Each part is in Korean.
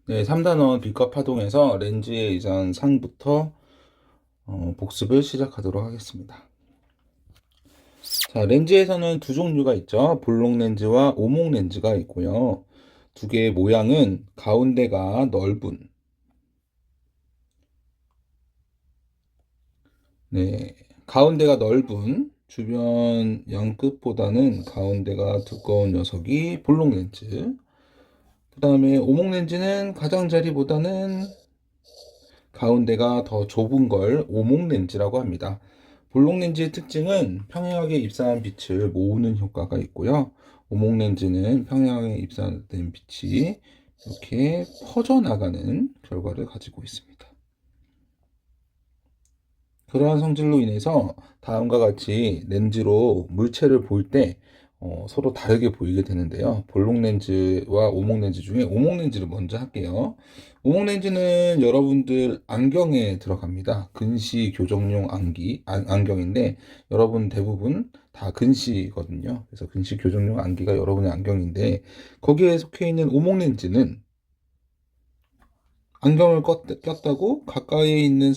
네, 3단원 빛과 파동에서 렌즈의 이전 상부터 복습을 시작하도록 하겠습니다. 자, 렌즈에서는 두 종류가 있죠. 볼록 렌즈와 오목 렌즈가 있고요. 두 개의 모양은 가운데가 넓은, 네, 가운데가 넓은 주변 양끝보다는 가운데가 두꺼운 녀석이 볼록 렌즈. 그 다음에 오목 렌즈는 가장자리보다는 가운데가 더 좁은 걸 오목 렌즈라고 합니다. 볼록 렌즈의 특징은 평행하게 입사한 빛을 모으는 효과가 있고요. 오목 렌즈는 평행하게 입사된 빛이 이렇게 퍼져나가는 결과를 가지고 있습니다. 그러한 성질로 인해서 다음과 같이 렌즈로 물체를 볼 때 서로 다르게 보이게 되는데요. 볼록 렌즈와 오목 렌즈 중에 오목 렌즈를 먼저 할게요. 오목 렌즈는 여러분들 안경에 들어갑니다. 근시 교정용 안경인데 여러분 대부분 다 근시거든요. 그래서 근시 교정용 안기가 여러분의 안경인데 거기에 속해 있는 오목 렌즈는 안경을 꼈다고 가까이에 있는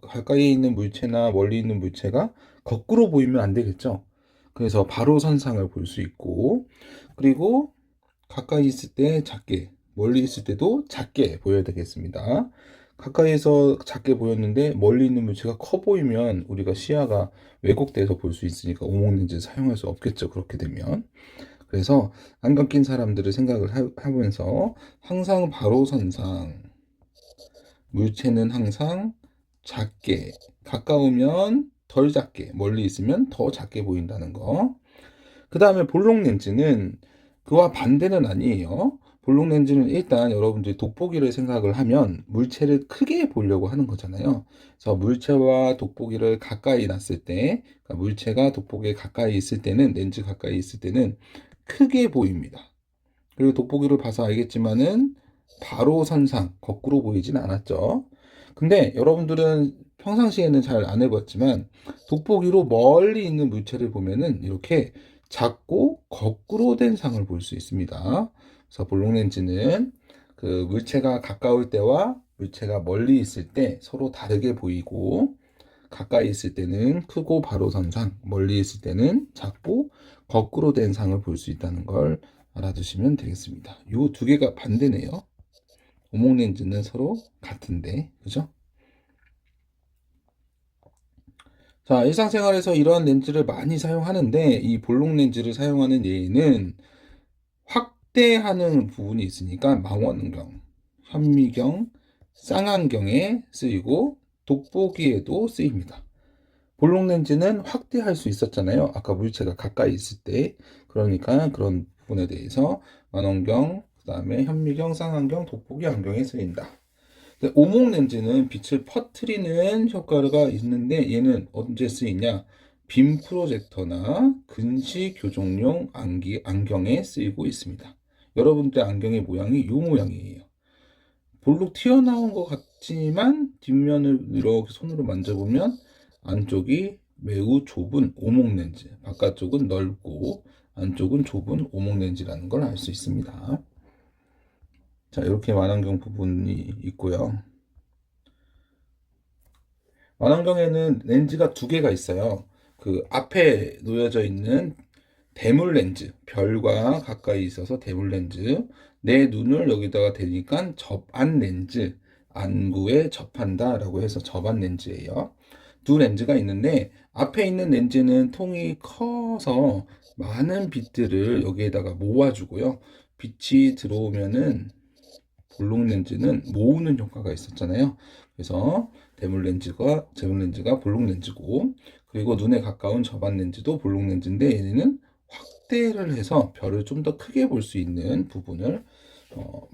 가까이에 있는 물체나 멀리 있는 물체가 거꾸로 보이면 안 되겠죠. 그래서 바로 선상을 볼 수 있고, 그리고 가까이 있을 때 작게, 멀리 있을 때도 작게 보여야 되겠습니다. 가까이에서 작게 보였는데 멀리 있는 물체가 커 보이면 우리가 시야가 왜곡돼서 볼 수 있으니까 오목렌즈 사용할 수 없겠죠. 그렇게 되면. 그래서 안경 낀 사람들을 생각을 하면서 항상 바로 선상, 물체는 항상 작게, 가까우면 덜 작게, 멀리 있으면 더 작게 보인다는 거. 그 다음에 볼록 렌즈는 그와 반대는 아니에요. 볼록 렌즈는 일단 여러분들이 돋보기를 생각을 하면 물체를 크게 보려고 하는 거잖아요. 그래서 물체와 돋보기를 가까이 놨을 때, 그러니까 물체가 돋보기에 가까이 있을 때는, 렌즈 가까이 있을 때는 크게 보입니다. 그리고 돋보기를 봐서 알겠지만은 바로 선상, 거꾸로 보이진 않았죠. 근데 여러분들은 평상시에는 잘 안 해봤지만 돋보기로 멀리 있는 물체를 보면은 이렇게 작고 거꾸로 된 상을 볼 수 있습니다. 그래서 볼록 렌즈는 그 물체가 가까울 때와 물체가 멀리 있을 때 서로 다르게 보이고 가까이 있을 때는 크고 바로 선 상, 멀리 있을 때는 작고 거꾸로 된 상을 볼 수 있다는 걸 알아두시면 되겠습니다. 이 두 개가 반대네요. 오목 렌즈는 서로 같은데, 그죠? 자, 일상생활에서 이러한 렌즈를 많이 사용하는데, 이 볼록 렌즈를 사용하는 예는 확대하는 부분이 있으니까 망원경, 현미경, 쌍안경에 쓰이고 돋보기에도 쓰입니다. 볼록 렌즈는 확대할 수 있었잖아요. 아까 물체가 가까이 있을 때. 그러니까 그런 부분에 대해서 망원경, 그 다음에 현미경, 쌍안경, 돋보기 안경에 쓰인다. 오목 렌즈는 빛을 퍼트리는 효과가 있는데 얘는 언제 쓰이냐? 빔 프로젝터나 근시 교정용 안경에 쓰이고 있습니다. 여러분들 안경의 모양이 이 모양이에요. 볼록 튀어나온 것 같지만 뒷면을 이렇게 손으로 만져보면 안쪽이 매우 좁은 오목 렌즈, 바깥쪽은 넓고 안쪽은 좁은 오목 렌즈라는 걸 알 수 있습니다. 자, 이렇게 만안경 부분이 있고요. 만안경에는 렌즈가 두 개가 있어요. 그 앞에 놓여져 있는 대물 렌즈, 별과 가까이 있어서 대물 렌즈, 내 눈을 여기다가 대니까 접안 렌즈, 안구에 접한다라고 해서 접안 렌즈예요. 두 렌즈가 있는데 앞에 있는 렌즈는 통이 커서 많은 빛들을 여기에다가 모아주고요. 빛이 들어오면은 볼록 렌즈는 모으는 효과가 있었잖아요. 그래서 대물 렌즈가 볼록 렌즈고, 그리고 눈에 가까운 접안 렌즈도 볼록 렌즈인데 얘네는 확대를 해서 별을 좀 더 크게 볼 수 있는 부분을 어,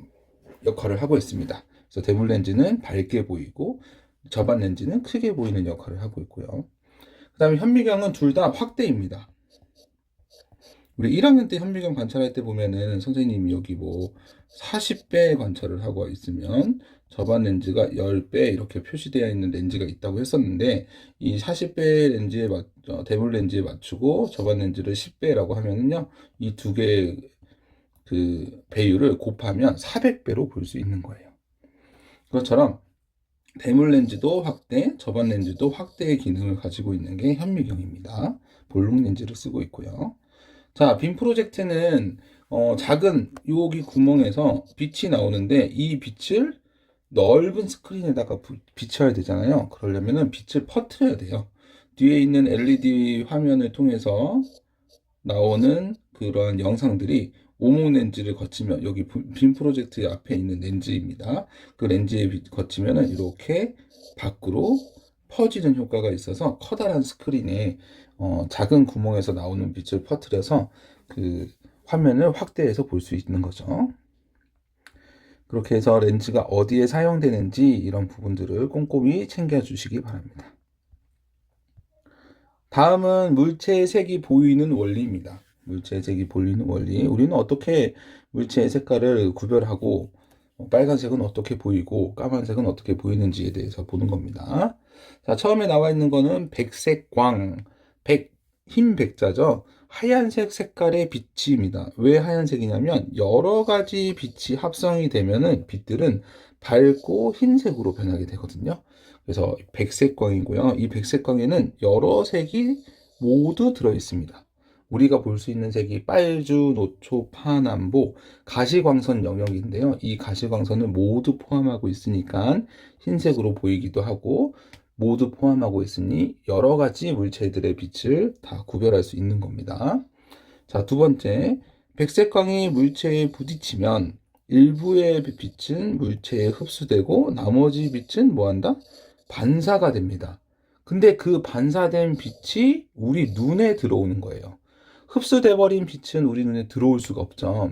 역할을 하고 있습니다. 그래서 대물 렌즈는 밝게 보이고 접안 렌즈는 크게 보이는 역할을 하고 있고요. 그 다음에 현미경은 둘 다 확대입니다. 우리 1학년 때 현미경 관찰할 때 보면은 선생님이 여기 뭐 40배 관찰을 하고 있으면 접안 렌즈가 10배 이렇게 표시되어 있는 렌즈가 있다고 했었는데 이 40배 대물 렌즈에 맞추고 접안 렌즈를 10배라고 하면은요 이 두 개 그 배율을 곱하면 400배로 볼 수 있는 거예요. 그것처럼 대물 렌즈도 확대, 접안 렌즈도 확대의 기능을 가지고 있는 게 현미경입니다. 볼록 렌즈를 쓰고 있고요. 자, 빔 프로젝트는 작은 여기 구멍에서 빛이 나오는데 이 빛을 넓은 스크린에다가 비춰야 되잖아요. 그러려면은 빛을 퍼뜨려야 돼요. 뒤에 있는 LED 화면을 통해서 나오는 그런 영상들이 오목 렌즈를 거치면 여기 빔 프로젝트 앞에 있는 렌즈입니다. 그 렌즈에 거치면은 이렇게 밖으로 퍼지는 효과가 있어서 커다란 스크린에 작은 구멍에서 나오는 빛을 퍼뜨려서 그 화면을 확대해서 볼 수 있는 거죠. 그렇게 해서 렌즈가 어디에 사용되는지 이런 부분들을 꼼꼼히 챙겨주시기 바랍니다. 다음은 물체의 색이 보이는 원리입니다. 물체의 색이 보이는 원리. 우리는 어떻게 물체의 색깔을 구별하고 빨간색은 어떻게 보이고 까만색은 어떻게 보이는지에 대해서 보는 겁니다. 자, 처음에 나와 있는 거는 백색광, 흰 백자죠. 하얀색 색깔의 빛입니다. 왜 하얀색이냐면 여러 가지 빛이 합성이 되면은 빛들은 밝고 흰색으로 변하게 되거든요. 그래서 백색광이고요. 이 백색광에는 여러 색이 모두 들어 있습니다. 우리가 볼 수 있는 색이 빨주, 노초, 파남보, 가시광선 영역인데요. 이 가시광선을 모두 포함하고 있으니까 흰색으로 보이기도 하고 모두 포함하고 있으니 여러 가지 물체들의 빛을 다 구별할 수 있는 겁니다. 자, 두 번째, 백색광이 물체에 부딪히면 일부의 빛은 물체에 흡수되고 나머지 빛은 뭐한다? 반사가 됩니다. 근데 그 반사된 빛이 우리 눈에 들어오는 거예요. 흡수돼 버린 빛은 우리 눈에 들어올 수가 없죠.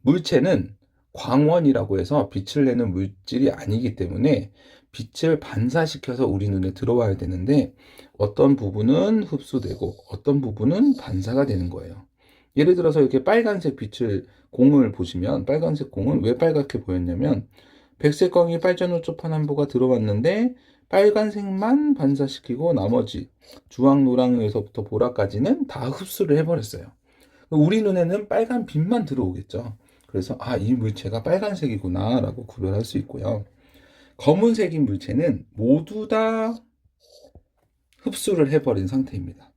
물체는 광원이라고 해서 빛을 내는 물질이 아니기 때문에 빛을 반사시켜서 우리 눈에 들어와야 되는데 어떤 부분은 흡수되고 어떤 부분은 반사가 되는 거예요. 예를 들어서 이렇게 빨간색 빛을 공을 보시면 빨간색 공은 왜 빨갛게 보였냐면 백색광이 빨주노초 파남보가 들어왔는데 빨간색만 반사시키고 나머지 주황, 노랑에서부터 보라까지는 다 흡수를 해버렸어요. 우리 눈에는 빨간 빛만 들어오겠죠. 그래서 이 물체가 빨간색이구나 라고 구별할 수 있고요. 검은색인 물체는 모두 다 흡수를 해버린 상태입니다.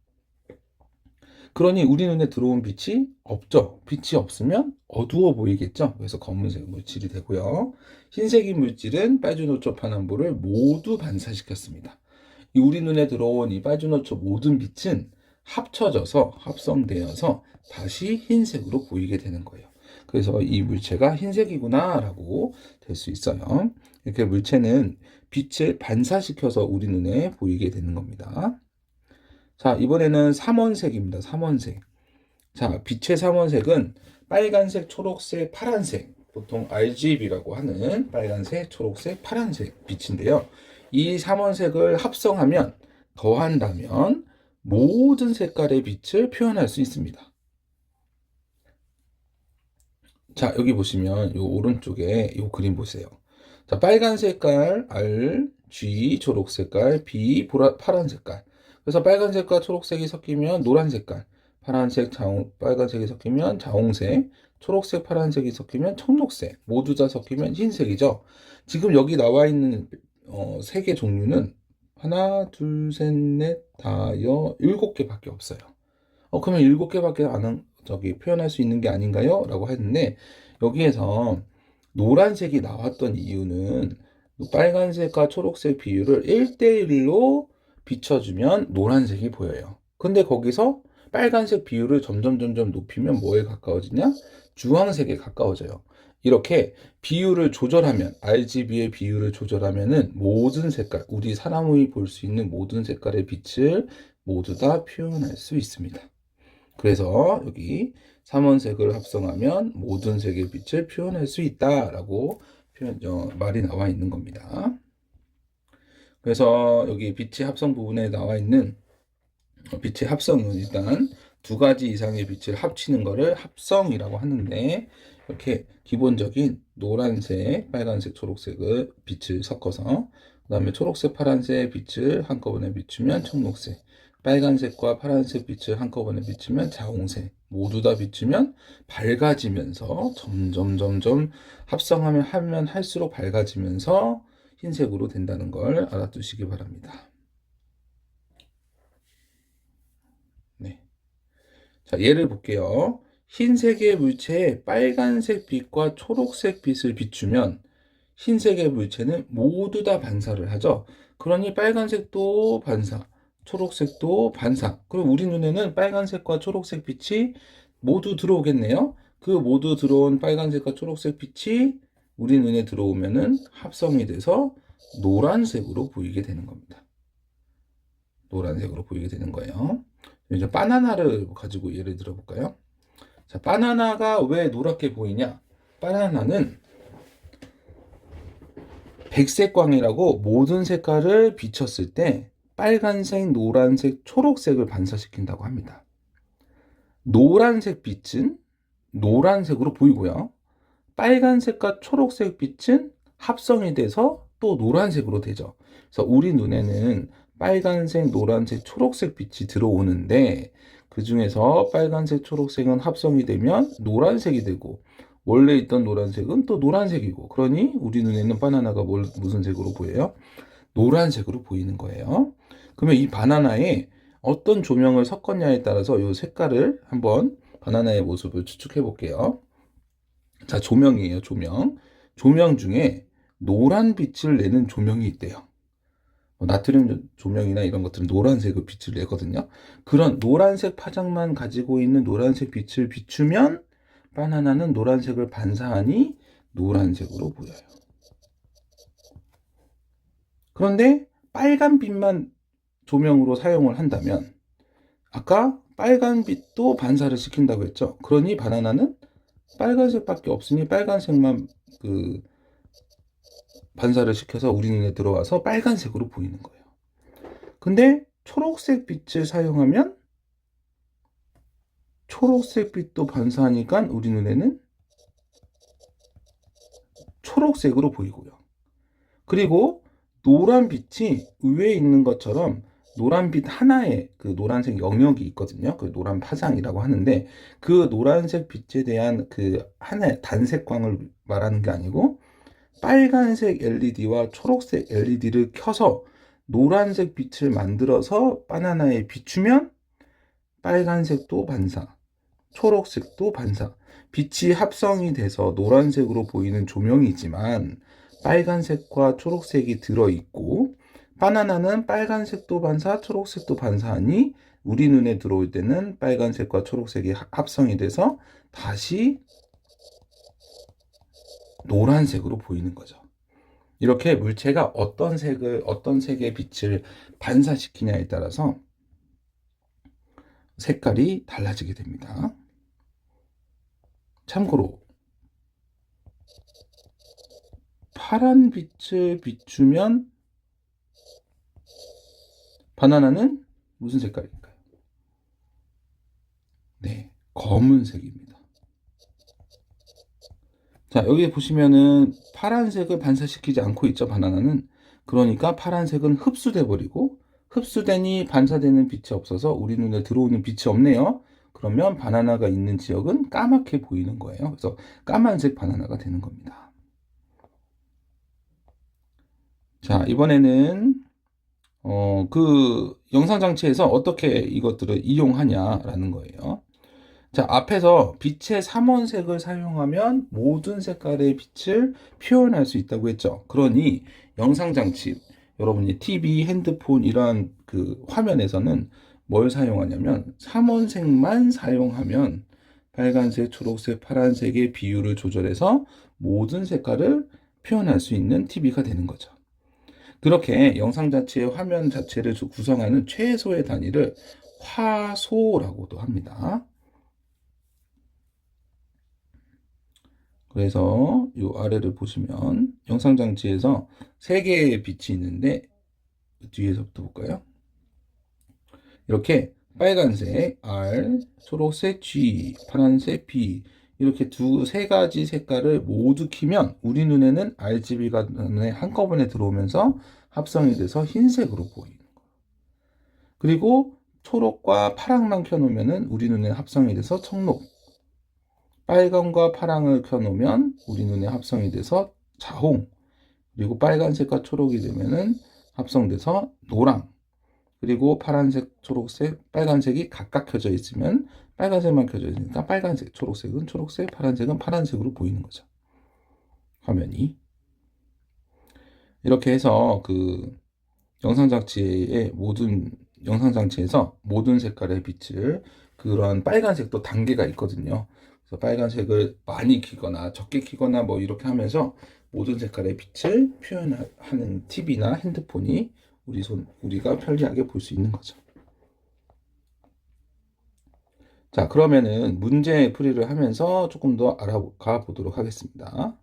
그러니 우리 눈에 들어온 빛이 없죠. 빛이 없으면 어두워 보이겠죠. 그래서 검은색 물질이 되고요. 흰색인 물질은 빨주노초 파남보를 모두 반사시켰습니다. 우리 눈에 들어온 이 빨주노초 모든 빛은 합쳐져서 합성되어서 다시 흰색으로 보이게 되는 거예요. 그래서 이 물체가 흰색이구나 라고 될 수 있어요. 이렇게 물체는 빛을 반사시켜서 우리 눈에 보이게 되는 겁니다. 자, 이번에는 삼원색입니다. 삼원색. 자, 빛의 삼원색은 빨간색, 초록색, 파란색. 보통 RGB라고 하는 빨간색, 초록색, 파란색 빛인데요. 이 삼원색을 합성하면, 더한다면 모든 색깔의 빛을 표현할 수 있습니다. 자, 여기 보시면 요 오른쪽에 요 그림 보세요. 자, 빨간 색깔 R, G, 초록 색깔 B, 파란 색깔. 그래서 빨간색과 초록색이 섞이면 노란 색깔, 파란색, 빨간색이 섞이면 자홍색, 초록색, 파란색이 섞이면 청록색, 모두 다 섞이면 흰색이죠. 지금 여기 나와 있는 색의 종류는 하나, 둘, 셋, 넷, 다, 7개밖에 없어요. 그러면 7개밖에 표현할 수 있는 게 아닌가요? 라고 했는데 여기에서 노란색이 나왔던 이유는 빨간색과 초록색 비율을 1대1로 비춰주면 노란색이 보여요. 근데 거기서 빨간색 비율을 점점 높이면 뭐에 가까워지냐? 주황색에 가까워져요. 이렇게 비율을 조절하면 RGB의 비율을 조절하면은 모든 색깔, 우리 사람이 볼 수 있는 모든 색깔의 빛을 모두 다 표현할 수 있습니다. 그래서 여기 삼원색을 합성하면 모든 색의 빛을 표현할 수 있다라고 말이 나와 있는 겁니다. 그래서 여기 빛의 합성 부분에 나와 있는 빛의 합성은 일단 두 가지 이상의 빛을 합치는 것을 합성이라고 하는데 이렇게 기본적인 노란색, 빨간색, 초록색을 빛을 섞어서 그 다음에 초록색, 파란색 빛을 한꺼번에 비추면 청록색, 빨간색과 파란색 빛을 한꺼번에 비추면 자홍색, 모두 다 비추면 밝아지면서 점점 합성하면 하면 할수록 밝아지면서 흰색으로 된다는 걸 알아두시기 바랍니다. 네. 자, 예를 볼게요. 흰색의 물체에 빨간색 빛과 초록색 빛을 비추면 흰색의 물체는 모두 다 반사를 하죠. 그러니 빨간색도 반사, 초록색도 반사. 그럼 우리 눈에는 빨간색과 초록색 빛이 모두 들어오겠네요. 그 모두 들어온 빨간색과 초록색 빛이 우리 눈에 들어오면은 합성이 돼서 노란색으로 보이게 되는 겁니다. 노란색으로 보이게 되는 거예요. 이제 바나나를 가지고 예를 들어 볼까요? 자, 바나나가 왜 노랗게 보이냐? 바나나는 백색광이라고 모든 색깔을 비췄을 때 빨간색, 노란색, 초록색을 반사시킨다고 합니다. 노란색 빛은 노란색으로 보이고요. 빨간색과 초록색 빛은 합성이 돼서 또 노란색으로 되죠. 그래서 우리 눈에는 빨간색, 노란색, 초록색 빛이 들어오는데 그 중에서 빨간색, 초록색은 합성이 되면 노란색이 되고 원래 있던 노란색은 또 노란색이고 그러니 우리 눈에는 바나나가 무슨 색으로 보여요? 노란색으로 보이는 거예요. 그러면 이 바나나에 어떤 조명을 섞었냐에 따라서 이 색깔을 한번 바나나의 모습을 추측해 볼게요. 자, 조명이에요, 조명. 조명 중에 노란 빛을 내는 조명이 있대요. 나트륨 조명이나 이런 것들은 노란색의 빛을 내거든요. 그런 노란색 파장만 가지고 있는 노란색 빛을 비추면 바나나는 노란색을 반사하니 노란색으로 보여요. 그런데 빨간 빛만 조명으로 사용을 한다면 아까 빨간 빛도 반사를 시킨다고 했죠. 그러니 바나나는 빨간색밖에 없으니 빨간색만 반사를 시켜서 우리 눈에 들어와서 빨간색으로 보이는 거예요. 근데 초록색 빛을 사용하면 초록색 빛도 반사하니까 우리 눈에는 초록색으로 보이고요. 그리고 노란 빛이 위에 있는 것처럼 노란빛 하나의 그 노란색 영역이 있거든요. 그 노란 파장이라고 하는데 그 노란색 빛에 대한 그 하나의 단색광을 말하는 게 아니고 빨간색 LED와 초록색 LED를 켜서 노란색 빛을 만들어서 바나나에 비추면 빨간색도 반사, 초록색도 반사, 빛이 합성이 돼서 노란색으로 보이는 조명이지만 빨간색과 초록색이 들어있고 바나나는 빨간색도 반사, 초록색도 반사하니 우리 눈에 들어올 때는 빨간색과 초록색이 합성이 돼서 다시 노란색으로 보이는 거죠. 이렇게 물체가 어떤 색의 빛을 반사시키냐에 따라서 색깔이 달라지게 됩니다. 참고로 파란 빛을 비추면 바나나는 무슨 색깔일까요? 네, 검은색입니다. 자, 여기 보시면은 파란색을 반사시키지 않고 있죠, 바나나는. 그러니까 파란색은 흡수돼 버리고 흡수되니 반사되는 빛이 없어서 우리 눈에 들어오는 빛이 없네요. 그러면 바나나가 있는 지역은 까맣게 보이는 거예요. 그래서 까만색 바나나가 되는 겁니다. 자, 이번에는 그 영상 장치에서 어떻게 이것들을 이용하냐라는 거예요. 자, 앞에서 빛의 삼원색을 사용하면 모든 색깔의 빛을 표현할 수 있다고 했죠. 그러니 영상 장치, 여러분이 TV, 핸드폰 이러한 그 화면에서는 뭘 사용하냐면 삼원색만 사용하면 빨간색, 초록색, 파란색의 비율을 조절해서 모든 색깔을 표현할 수 있는 TV가 되는 거죠. 그렇게 영상 자체의 화면 자체를 구성하는 최소의 단위를 화소라고도 합니다. 그래서 이 아래를 보시면 영상 장치에서 3개의 빛이 있는데 뒤에서부터 볼까요? 이렇게 빨간색 R, 초록색 G, 파란색 B 이렇게 세 가지 색깔을 모두 키면 우리 눈에는 RGB가 한꺼번에 들어오면서 합성이 돼서 흰색으로 보이는 거예요. 그리고 초록과 파랑만 켜놓으면은 우리 눈에 합성이 돼서 청록. 빨강과 파랑을 켜놓으면 우리 눈에 합성이 돼서 자홍. 그리고 빨간색과 초록이 되면은 합성돼서 노랑. 그리고 파란색, 초록색, 빨간색이 각각 켜져 있으면 빨간색만 켜져 있으니까 빨간색, 초록색은 초록색, 파란색은 파란색으로 보이는 거죠. 화면이. 이렇게 해서 그 영상장치에서 모든 색깔의 빛을 그런 빨간색도 단계가 있거든요. 그래서 빨간색을 많이 켜거나 적게 켜거나 뭐 이렇게 하면서 모든 색깔의 빛을 표현하는 TV나 핸드폰이 우리가 편리하게 볼 수 있는 거죠. 자, 그러면은 문제 풀이를 하면서 조금 더 알아가 보도록 하겠습니다.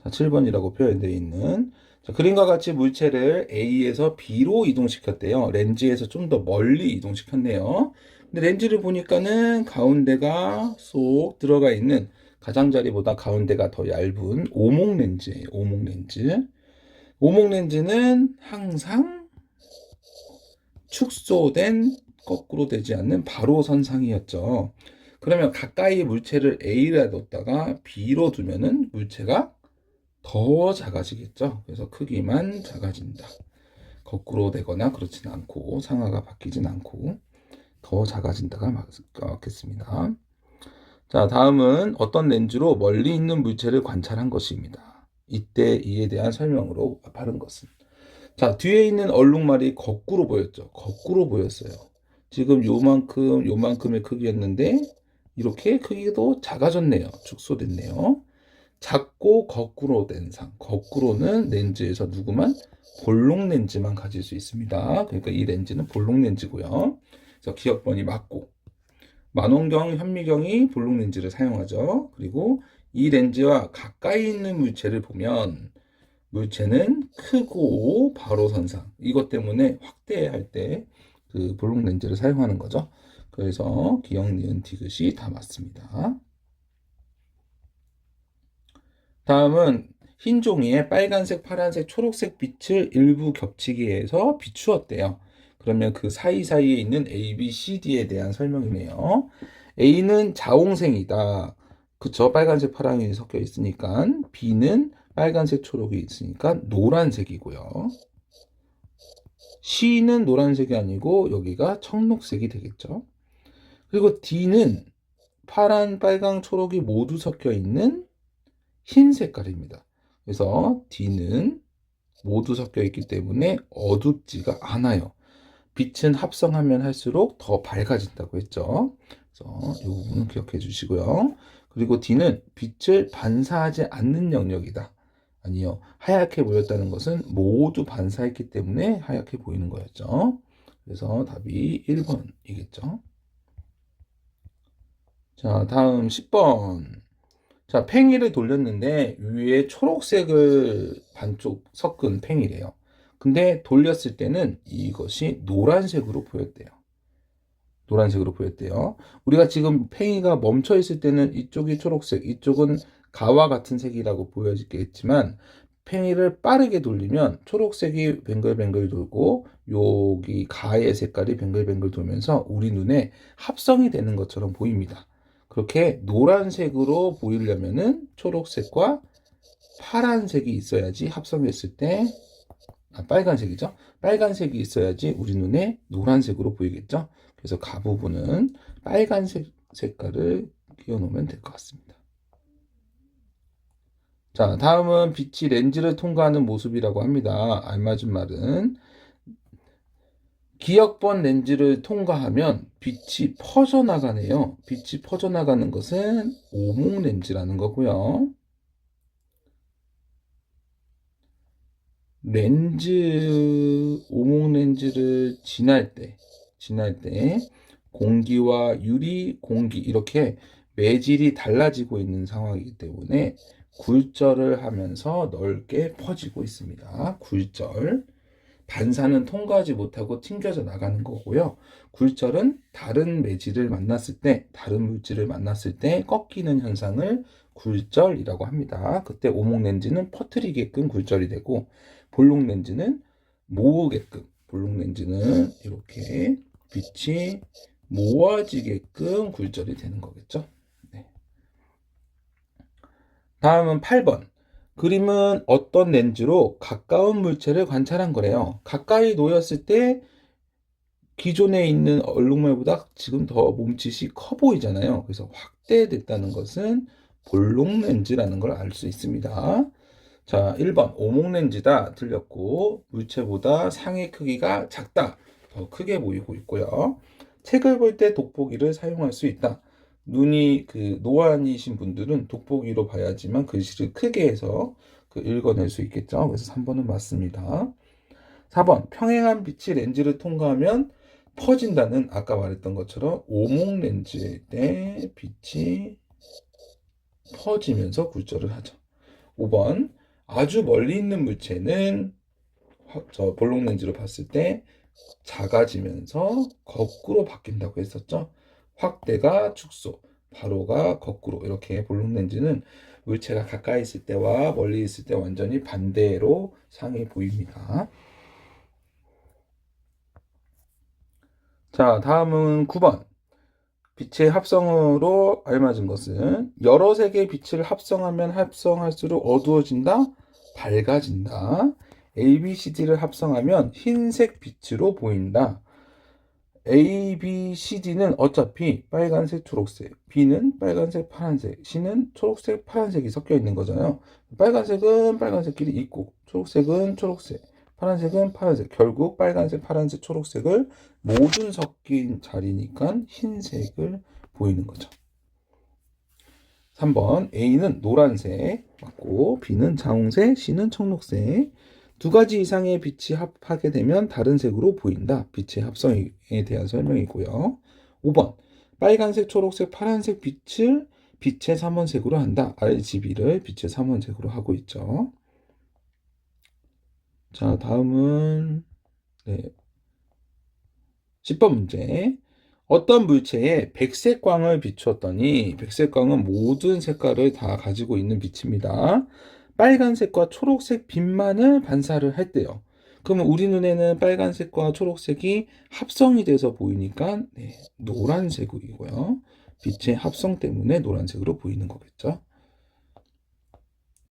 자, 7번이라고 표현되어 있는 자, 그림과 같이 물체를 A에서 B로 이동시켰대요. 렌즈에서 좀 더 멀리 이동시켰네요. 근데 렌즈를 보니까는 가운데가 쏙 들어가 있는 가장자리보다 가운데가 더 얇은 오목 렌즈예요. 오목 렌즈. 오목 렌즈는 항상 축소된 거꾸로 되지 않는 바로 선상이었죠. 그러면 가까이 물체를 A에 뒀다가 B로 두면은 물체가 더 작아지겠죠. 그래서 크기만 작아진다. 거꾸로 되거나 그렇진 않고 상하가 바뀌진 않고 더 작아진다가 맞겠습니다. 자, 다음은 어떤 렌즈로 멀리 있는 물체를 관찰한 것입니다. 이때 이에 대한 설명으로 바른 것은 자, 뒤에 있는 얼룩말이 거꾸로 보였죠. 거꾸로 보였어요. 지금 요만큼의 크기였는데 이렇게 크기도 작아졌네요. 축소됐네요. 작고 거꾸로 된 상. 거꾸로는 렌즈에서 누구만? 볼록 렌즈만 가질 수 있습니다. 그러니까 이 렌즈는 볼록 렌즈고요. 그래서 기억번이 맞고 만원경, 현미경이 볼록 렌즈를 사용하죠. 그리고 이 렌즈와 가까이 있는 물체를 보면 물체는 크고 바로 선상. 이것 때문에 확대할 때 그 볼록 렌즈를 사용하는 거죠. 그래서 기억, 니은, 디귿이 다 맞습니다. 다음은 흰 종이에 빨간색, 파란색, 초록색 빛을 일부 겹치게 해서 비추었대요. 그러면 그 사이사이에 있는 A, B, C, D에 대한 설명이네요. A는 자홍색이다. 그쵸? 빨간색, 파랑이 섞여 있으니까. B는 빨간색, 초록이 있으니까 노란색이고요. C는 노란색이 아니고 여기가 청록색이 되겠죠. 그리고 D는 파란, 빨강, 초록이 모두 섞여 있는 흰 색깔입니다. 그래서 D는 모두 섞여 있기 때문에 어둡지가 않아요. 빛은 합성하면 할수록 더 밝아진다고 했죠. 그래서 이 부분은 기억해 주시고요. 그리고 D는 빛을 반사하지 않는 영역이다. 아니요. 하얗게 보였다는 것은 모두 반사했기 때문에 하얗게 보이는 거였죠. 그래서 답이 1번이겠죠. 자, 다음 10번. 자, 팽이를 돌렸는데 위에 초록색을 반쪽 섞은 팽이래요. 근데 돌렸을 때는 이것이 노란색으로 보였대요. 노란색으로 보였대요. 우리가 지금 팽이가 멈춰 있을 때는 이쪽이 초록색, 이쪽은 가와 같은 색이라고 보여지겠지만 팽이를 빠르게 돌리면 초록색이 뱅글뱅글 돌고 여기 가의 색깔이 뱅글뱅글 돌면서 우리 눈에 합성이 되는 것처럼 보입니다. 그렇게 노란색으로 보이려면은 초록색과 파란색이 있어야지 합성했을 때 빨간색이죠. 빨간색이 있어야지 우리 눈에 노란색으로 보이겠죠. 그래서 가 부분은 빨간색 색깔을 끼워 놓으면 될 것 같습니다. 자, 다음은 빛이 렌즈를 통과하는 모습이라고 합니다. 알맞은 말은 기역번 렌즈를 통과하면 빛이 퍼져나가네요. 빛이 퍼져나가는 것은 오목 렌즈라는 거고요. 오목 렌즈를 지날 때 공기와 유리, 공기 이렇게 매질이 달라지고 있는 상황이기 때문에 굴절을 하면서 넓게 퍼지고 있습니다. 굴절. 반사는 통과하지 못하고 튕겨져 나가는 거고요. 굴절은 다른 매질을 만났을 때, 다른 물질을 만났을 때 꺾이는 현상을 굴절이라고 합니다. 그때 오목 렌즈는 퍼뜨리게끔 굴절이 되고 볼록 렌즈는 모으게끔, 볼록 렌즈는 이렇게 빛이 모아지게끔 굴절이 되는 거겠죠. 네. 다음은 8번. 그림은 어떤 렌즈로 가까운 물체를 관찰한 거래요. 가까이 놓였을 때 기존에 있는 얼룩말보다 지금 더 몸짓이 커 보이잖아요. 그래서 확대됐다는 것은 볼록 렌즈라는 걸 알 수 있습니다. 자, 1번 오목 렌즈다. 틀렸고 물체보다 상의 크기가 작다. 더 크게 보이고 있고요. 책을 볼 때 돋보기를 사용할 수 있다. 눈이 노안이신 분들은 돋보기로 봐야지만 글씨를 크게 해서 읽어낼 수 있겠죠. 그래서 3번은 맞습니다. 4번 평행한 빛이 렌즈를 통과하면 퍼진다는 아까 말했던 것처럼 오목 렌즈일 때 빛이 퍼지면서 굴절을 하죠. 5번 아주 멀리 있는 물체는 저 볼록 렌즈로 봤을 때 작아지면서 거꾸로 바뀐다고 했었죠. 확대가 축소, 바로가 거꾸로. 이렇게 볼록 렌즈는 물체가 가까이 있을 때와 멀리 있을 때 완전히 반대로 상이 보입니다. 자, 다음은 9번. 빛의 합성으로 알맞은 것은 여러 색의 빛을 합성하면 합성할수록 어두워진다, 밝아진다. A, B, C, D를 합성하면 흰색 빛으로 보인다. A, B, C, D는 어차피 빨간색, 초록색, B는 빨간색, 파란색, C는 초록색, 파란색이 섞여 있는 거잖아요. 빨간색은 빨간색끼리 있고, 초록색은 초록색, 파란색은 파란색. 결국 빨간색, 파란색, 초록색을 모두 섞인 자리니까 흰색을 보이는 거죠. 3번 A는 노란색 맞고 B는 자홍색, C는 청록색. 두 가지 이상의 빛이 합하게 되면 다른 색으로 보인다. 빛의 합성에 대한 설명이고요. 5번 빨간색, 초록색, 파란색 빛을 빛의 삼원색으로 한다. RGB를 빛의 삼원색으로 하고 있죠. 자, 다음은 10번 문제. 어떤 물체에 백색 광을 비추었더니 백색 광은 모든 색깔을 다 가지고 있는 빛입니다. 빨간색과 초록색 빛만을 반사를 했대요. 그러면 우리 눈에는 빨간색과 초록색이 합성이 돼서 보이니까 노란색이고요. 빛의 합성 때문에 노란색으로 보이는 거겠죠.